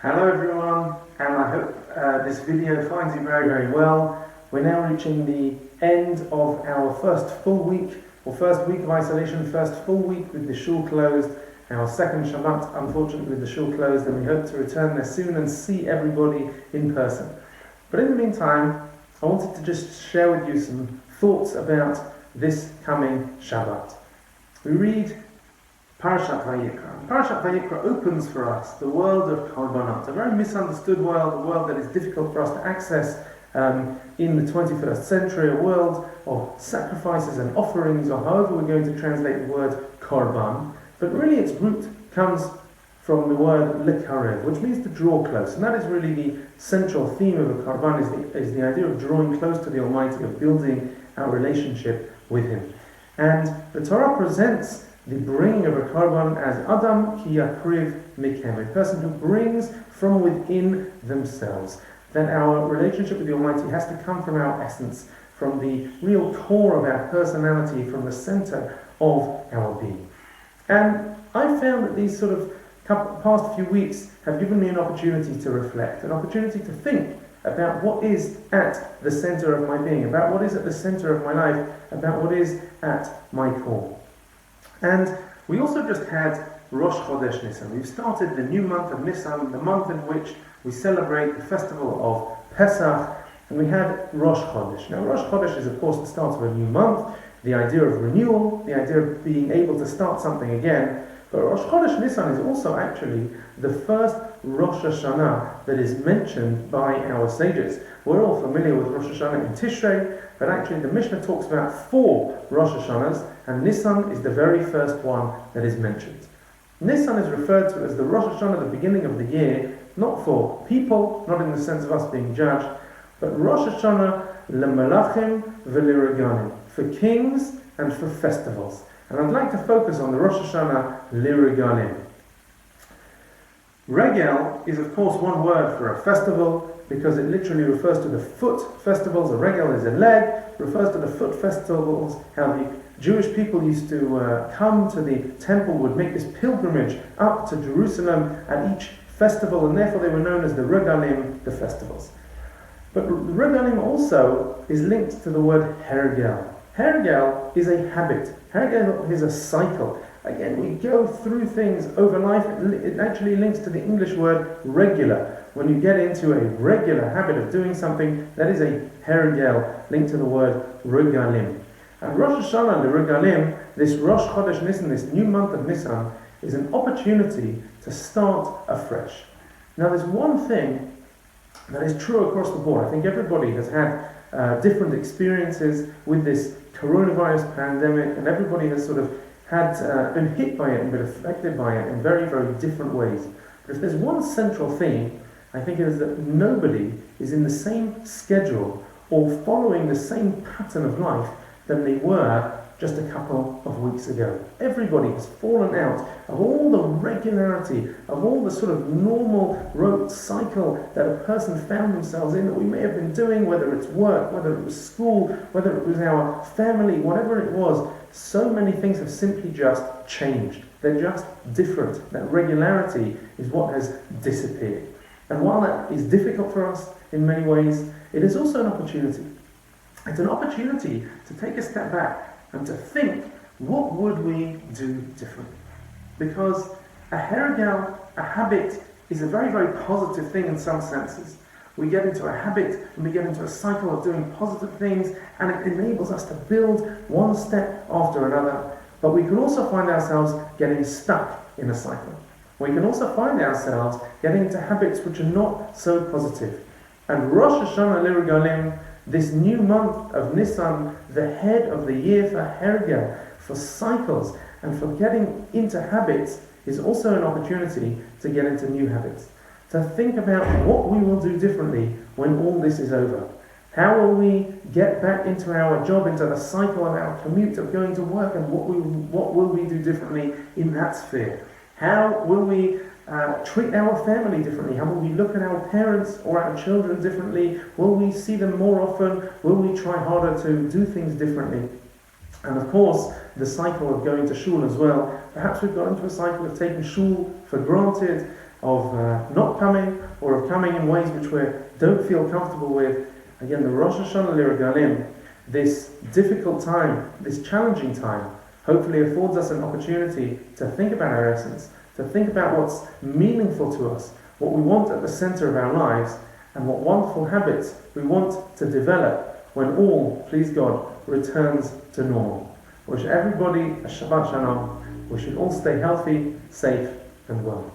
Hello everyone, and I hope this video finds you very, very well. We're now reaching the end of our first week of isolation, first full week with the shul closed, our second Shabbat, unfortunately, with the shul closed, and we hope to return there soon and see everybody in person. But in the meantime, I wanted to just share with you some thoughts about this coming Shabbat. We read Shabbat Vayikra. Shabbat Vayikra opens for us the world of Korbanot, a very misunderstood world, a world that is difficult for us to access in the 21st century, a world of sacrifices and offerings, or however we're going to translate the word Korban. But really its root comes from the word lekarev, which means to draw close. And that is really the central theme of a Korban, is the idea of drawing close to the Almighty, of building our relationship with Him. And the Torah presents the bringing of a Korban as Adam ki yakriv mikem, a person who brings from within themselves. That our relationship with the Almighty has to come from our essence, from the real core of our personality, from the center of our being. And I found that these sort of past few weeks have given me an opportunity to reflect, an opportunity to think about what is at the center of my being, about what is at the center of my life, about what is at my core. And we also just had Rosh Chodesh Nisan. We've started the new month of Nisan, the month in which we celebrate the festival of Pesach, and we had Rosh Chodesh. Now Rosh Chodesh is of course the start of a new month, the idea of renewal, the idea of being able to start something again. But Rosh Chodesh Nisan is also actually the first Rosh Hashanah that is mentioned by our sages. We're all familiar with Rosh Hashanah in Tishrei, but actually the Mishnah talks about 4 Rosh Hashanahs, and Nisan is the very first one that is mentioned. Nisan is referred to as the Rosh Hashanah, the beginning of the year, not for people, not in the sense of us being judged, but Rosh Hashanah lemalachim v'liregalim, for kings and for festivals. And I'd like to focus on the Rosh Hashanah liregalim. Regel is of course one word for a festival, because it literally refers to the foot festivals. A regel is a leg, refers to the foot festivals, how the Jewish people used to come to the temple, would make this pilgrimage up to Jerusalem at each festival, and therefore they were known as the regalim, the festivals. But regalim also is linked to the word hergel. Hergel is a habit. Hergel is a cycle. Again, we go through things over life. It actually links to the English word regular. When you get into a regular habit of doing something, that is a hergel, linked to the word regalim. And Rosh Hashanah, the regalim, this Rosh Chodesh Nisan, this new month of Nisan, is an opportunity to start afresh. Now there's one thing that is true across the board. I think everybody has had different experiences with this coronavirus pandemic, and everybody has sort of been hit by it and been affected by it in very, very different ways. But if there's one central theme, I think it is that nobody is in the same schedule or following the same pattern of life than they were just a couple of weeks ago. Everybody has fallen out of all the regularity, of all the sort of normal rote cycle that a person found themselves in, that we may have been doing, whether it's work, whether it was school, whether it was our family, whatever it was. So many things have simply just changed. They're just different. That regularity is what has disappeared. And while that is difficult for us in many ways, it is also an opportunity. It's an opportunity to take a step back and to think, what would we do differently? Because a hergel, a habit, is a very, very positive thing in some senses. We get into a habit and we get into a cycle of doing positive things, and it enables us to build one step after another. But we can also find ourselves getting stuck in a cycle. We can also find ourselves getting into habits which are not so positive. And Rosh Hashanah liregalim, this new month of Nisan, the head of the year for hergel, for cycles, and for getting into habits, is also an opportunity to get into new habits. To think about what we will do differently when all this is over. How will we get back into our job, into the cycle of our commute of going to work, and what will we do differently in that sphere? How will we treat our family differently? How will we look at our parents or our children differently? Will we see them more often? Will we try harder to do things differently? And of course, the cycle of going to shul as well. Perhaps we've got into a cycle of taking shul for granted, of not coming, or of coming in ways which we don't feel comfortable with. Again, the Rosh Hashanah L'Regalim, this difficult time, this challenging time, hopefully affords us an opportunity to think about our essence, to think about what's meaningful to us, what we want at the center of our lives, and what wonderful habits we want to develop when all, please God, returns to normal. Wish everybody a Shabbat Shalom. We should all stay healthy, safe, and well.